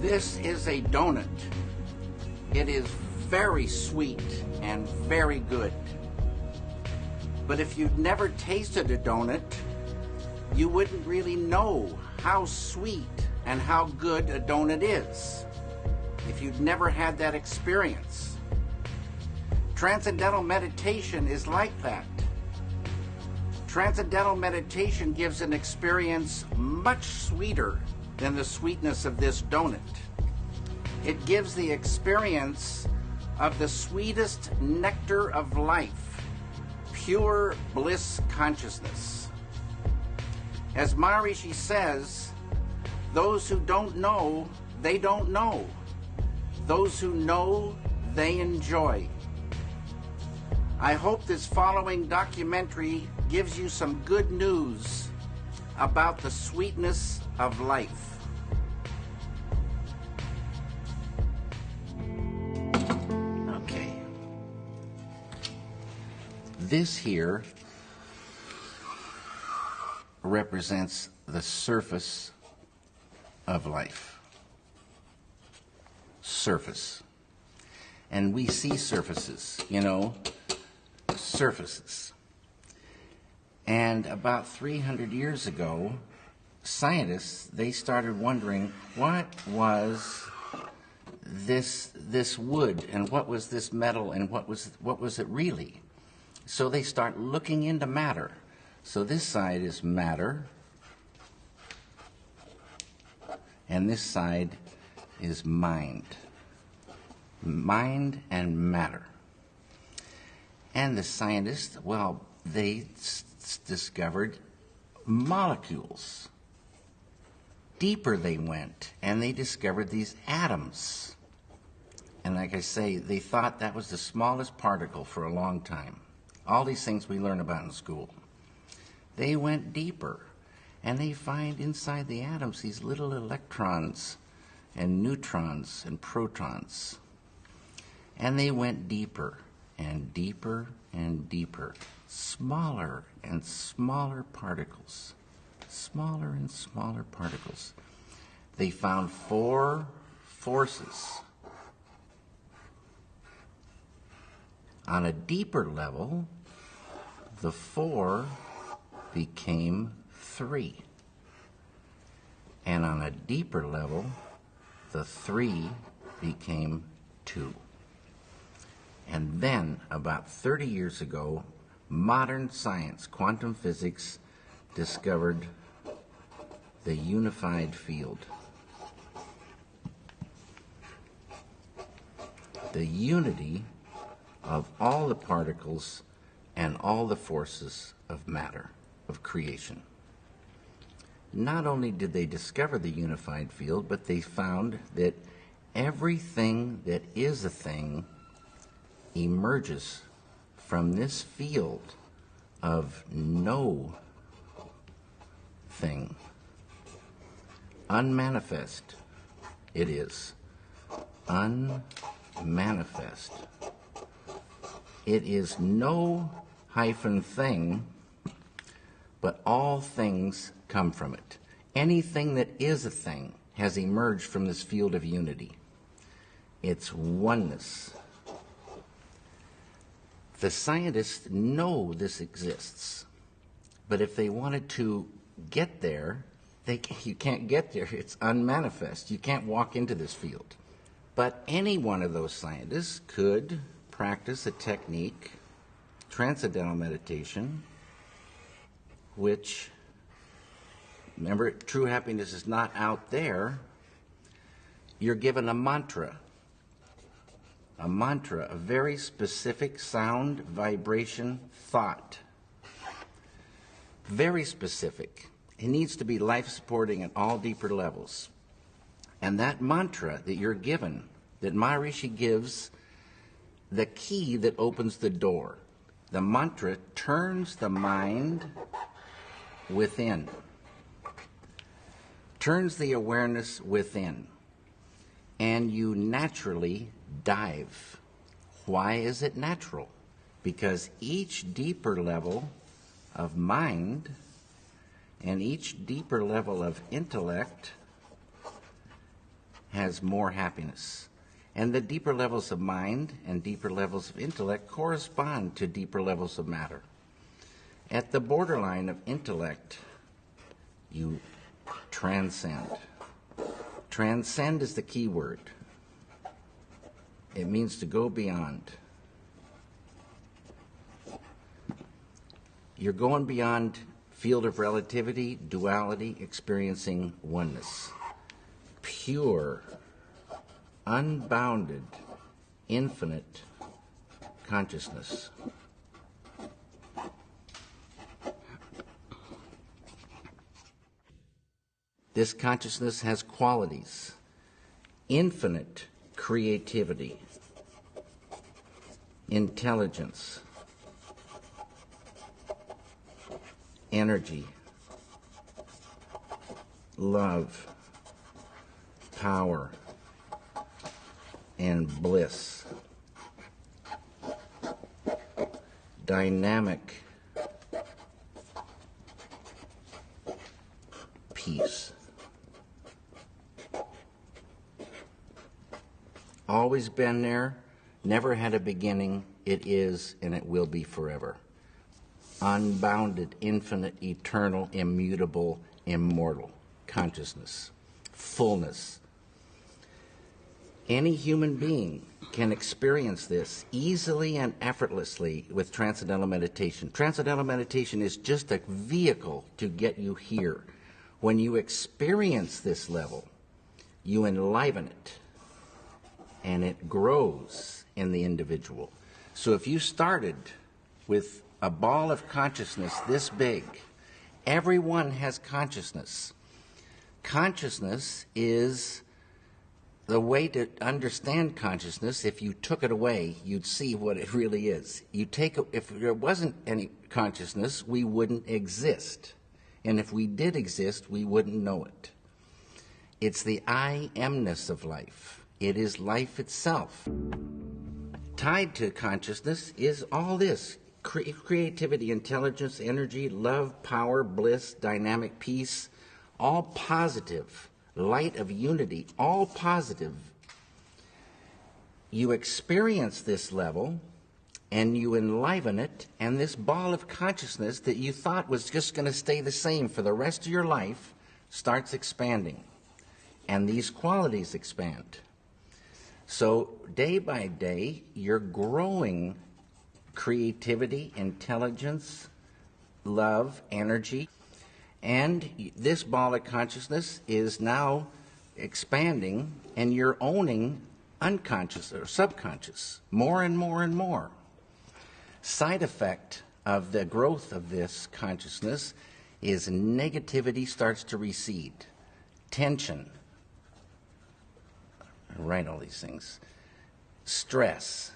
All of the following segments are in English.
This is a donut. It is very sweet and very good. But if you'd never tasted a donut, you wouldn't really know how sweet and how good a donut is if you'd never had that experience. Transcendental meditation is like that. Transcendental meditation gives an experience much sweeter than the sweetness of this donut. It gives the experience of the sweetest nectar of life, pure bliss consciousness. As Maharishi says, those who don't know, they don't know. Those who know, they enjoy. I hope this following documentary gives you some good news about the sweetness of life. Okay. This here represents the surface of life. Surface. And we see surfaces, surfaces. And about 300 years ago, scientists, they started wondering what was this wood and what was this metal and what was it really? So they start looking into matter. So this side is matter, and this side is mind. Mind and matter. And the scientists, well, they discovered molecules. Deeper they went, and they discovered these atoms. And like I say, they thought that was the smallest particle for a long time. All these things we learn about in school. They went deeper, and they find inside the atoms these little electrons and neutrons and protons. And they went deeper and deeper and deeper, smaller and smaller particles, smaller and smaller particles. They found 4 forces. On a deeper level, the 4 became 3. And on a deeper level, the 3 became 2. And then, about 30 years ago, modern science, quantum physics, discovered the unified field. The unity of all the particles and all the forces of matter, of creation. Not only did they discover the unified field, but they found that everything that is a thing emerges from this field of no thing. Unmanifest it is. Unmanifest. It is no hyphen thing, but all things come from it. Anything that is a thing has emerged from this field of unity. It's oneness. The scientists know this exists, but if they wanted to get there, you can't get there. It's unmanifest. You can't walk into this field. But any one of those scientists could practice a technique, transcendental meditation, which, remember, true happiness is not out there. You're given a mantra, a very specific sound, vibration, thought. Very specific. It needs to be life-supporting at all deeper levels. And that mantra that you're given, that Maharishi gives, the key that opens the door. The mantra turns the mind within, turns the awareness within, and you naturally dive. Why is it natural? Because each deeper level of mind and each deeper level of intellect has more happiness. And the deeper levels of mind and deeper levels of intellect correspond to deeper levels of matter. At the borderline of intellect, you transcend. Transcend is the key word. It means to go beyond. You're going beyond field of relativity, duality, experiencing oneness. Pure, unbounded, infinite consciousness. This consciousness has qualities: infinite creativity, intelligence, energy, love, power, and bliss. Dynamic peace. Always been there, never had a beginning, it is and it will be forever. Unbounded, infinite, eternal, immutable, immortal consciousness, fullness. Any human being can experience this easily and effortlessly with transcendental meditation. Transcendental meditation is just a vehicle to get you here. When you experience this level, you enliven it, and it grows in the individual. So if you started with a ball of consciousness this big, everyone has consciousness. Consciousness is the way to understand consciousness. If you took it away, you'd see what it really is. If there wasn't any consciousness, we wouldn't exist. And if we did exist, we wouldn't know it. It's the I amness of life. It is life itself. Tied to consciousness is all this: creativity, intelligence, energy, love, power, bliss, dynamic peace, all positive. Light of unity, all positive. You experience this level and you enliven it, and this ball of consciousness that you thought was just going to stay the same for the rest of your life starts expanding, and these qualities expand. So day by day, you're growing creativity, intelligence, love, energy. And this ball of consciousness is now expanding, and you're owning unconscious or subconscious more and more and more. Side effect of the growth of this consciousness is negativity starts to recede. Tension. I write all these things. Stress.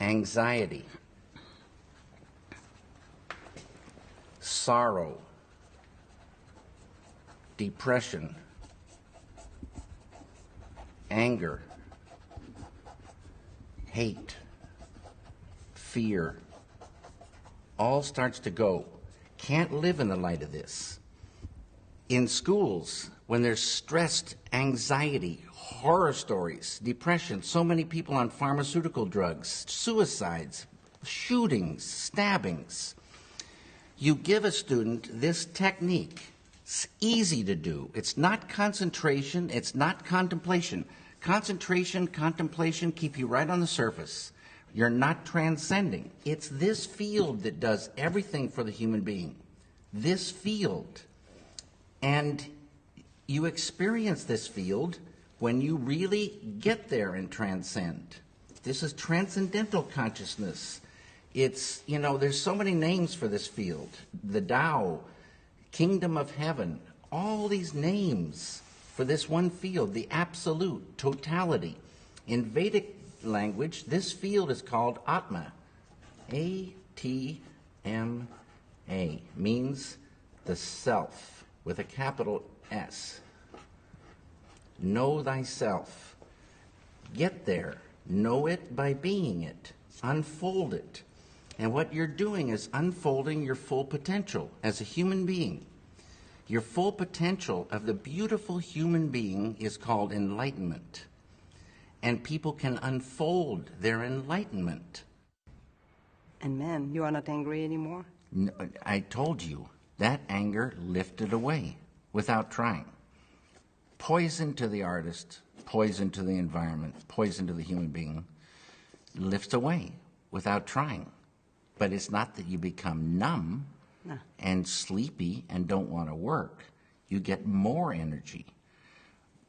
Anxiety. Sorrow, depression, anger, hate, fear, all starts to go. Can't live in the light of this. In schools, when there's stressed anxiety, horror stories, depression, so many people on pharmaceutical drugs, suicides, shootings, stabbings. You give a student this technique. It's easy to do. It's not concentration. It's not contemplation. Concentration, contemplation keep you right on the surface. You're not transcending. It's this field that does everything for the human being. This field. And you experience this field when you really get there and transcend. This is transcendental consciousness. It's, there's so many names for this field. The Tao, Kingdom of Heaven, all these names for this one field, the absolute, totality. In Vedic language, this field is called Atma. A-T-M-A, means the self, with a capital S. Know thyself. Get there. Know it by being it. Unfold it. And what you're doing is unfolding your full potential as a human being. Your full potential of the beautiful human being is called enlightenment. And people can unfold their enlightenment. And man, you are not angry anymore? No, I told you, that anger lifted away without trying. Poison to the artist, poison to the environment, poison to the human being, lifts away without trying. But it's not that you become numb and sleepy and don't want to work. You get more energy,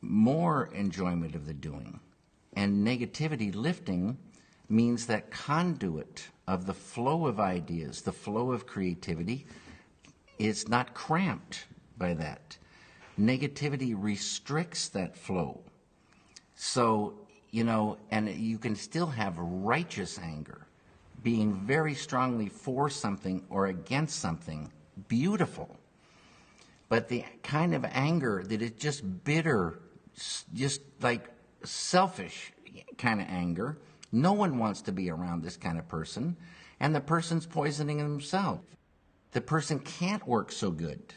more enjoyment of the doing. And negativity lifting means that conduit of the flow of ideas, the flow of creativity, is not cramped by that. Negativity restricts that flow. So, and you can still have righteous anger, being very strongly for something or against something, beautiful. But the kind of anger that is just bitter, just like selfish kind of anger, no one wants to be around this kind of person, and the person's poisoning themselves. The person can't work so good.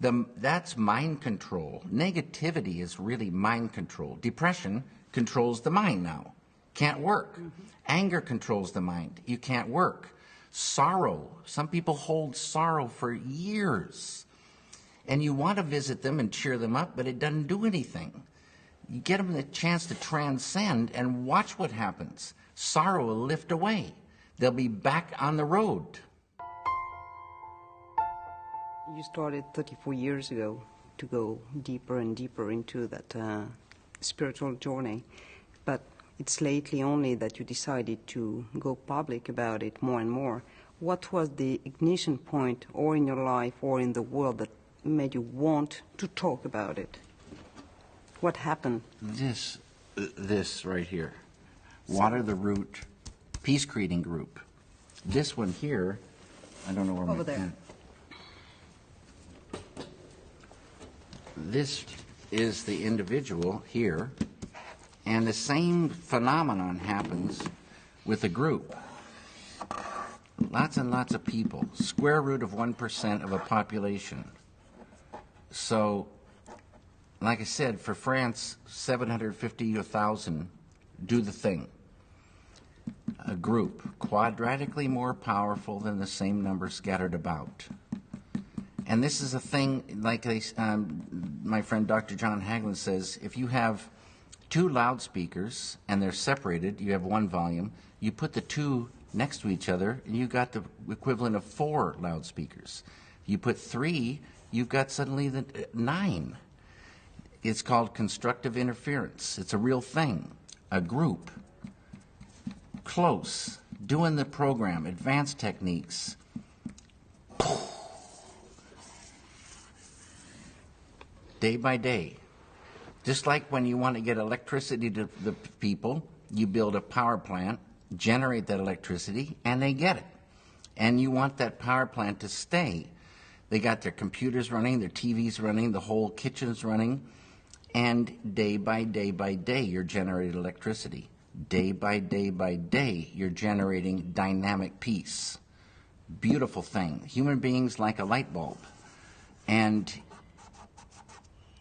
That's mind control. Negativity is really mind control. Depression controls the mind now. Can't work. Mm-hmm. Anger controls the mind. You can't work. Sorrow. Some people hold sorrow for years. And you want to visit them and cheer them up, but it doesn't do anything. You get them the chance to transcend and watch what happens. Sorrow will lift away. They'll be back on the road. You started 34 years ago to go deeper and deeper into that spiritual journey, but it's lately only that you decided to go public about it more and more. What was the ignition point, or in your life or in the world, that made you want to talk about it? What happened? This right here, Water the Root Peace Creating Group. This one here, I don't know where over there. This is the individual here, and the same phenomenon happens with a group. Lots and lots of people, square root of 1% of a population. So, like I said, for France, 750 to 1,000 do the thing. A group, quadratically more powerful than the same number scattered about. And this is a thing, like my friend Dr. John Hagelin says, if you have two loudspeakers and they're separated, you have one volume, you put the two next to each other and you got the equivalent of 4 loudspeakers. You put 3, you've got suddenly the 9. It's called constructive interference. It's a real thing. A group, close, doing the program, advanced techniques. Day by day. Just like when you want to get electricity to the people, you build a power plant, generate that electricity, and they get it. And you want that power plant to stay. They got their computers running, their TVs running, the whole kitchen's running, and day by day, you're generating electricity. Day by day, you're generating dynamic peace. Beautiful thing. Human beings like a light bulb. And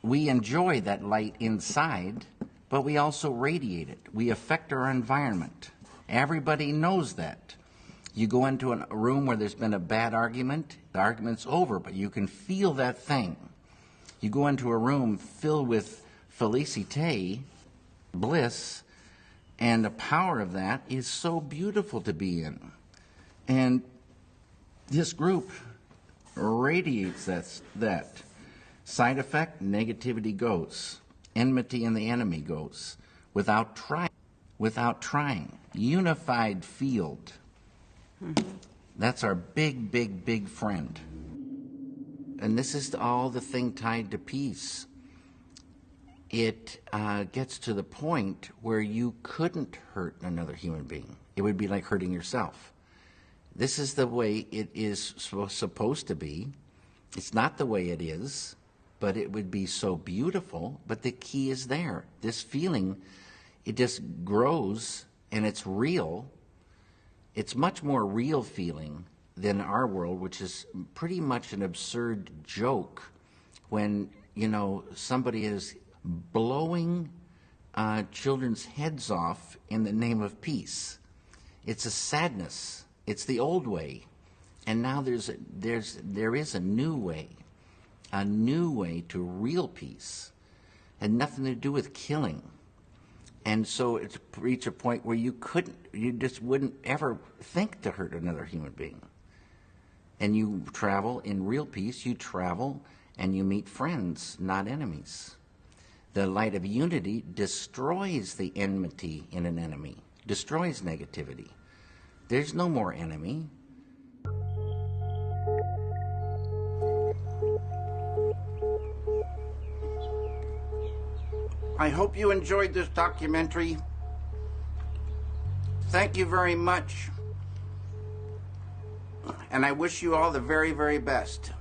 we enjoy that light inside, but we also radiate it. We affect our environment. Everybody knows that. You go into a room where there's been a bad argument, the argument's over, but you can feel that thing. You go into a room filled with felicite, bliss, and the power of that is so beautiful to be in. And this group radiates that. Side effect, negativity goes. Enmity and the enemy goes. Without trying. Unified field. That's our big friend. And this is all the thing tied to peace. It gets to the point where you couldn't hurt another human being. It would be like hurting yourself. This is the way it is supposed to be. It's not the way it is. But it would be so beautiful, but the key is there. This feeling, it just grows, and it's real. It's much more real feeling than our world, which is pretty much an absurd joke when, you know, somebody is blowing children's heads off in the name of peace. It's a sadness. It's the old way. And now there is a new way to real peace. Had nothing to do with killing. And so it's reached a point where you just wouldn't ever think to hurt another human being. And you travel in real peace, you travel and you meet friends, not enemies. The light of unity destroys the enmity in an enemy, destroys negativity. There's no more enemy. I hope you enjoyed this documentary. Thank you very much. And I wish you all the very, very best.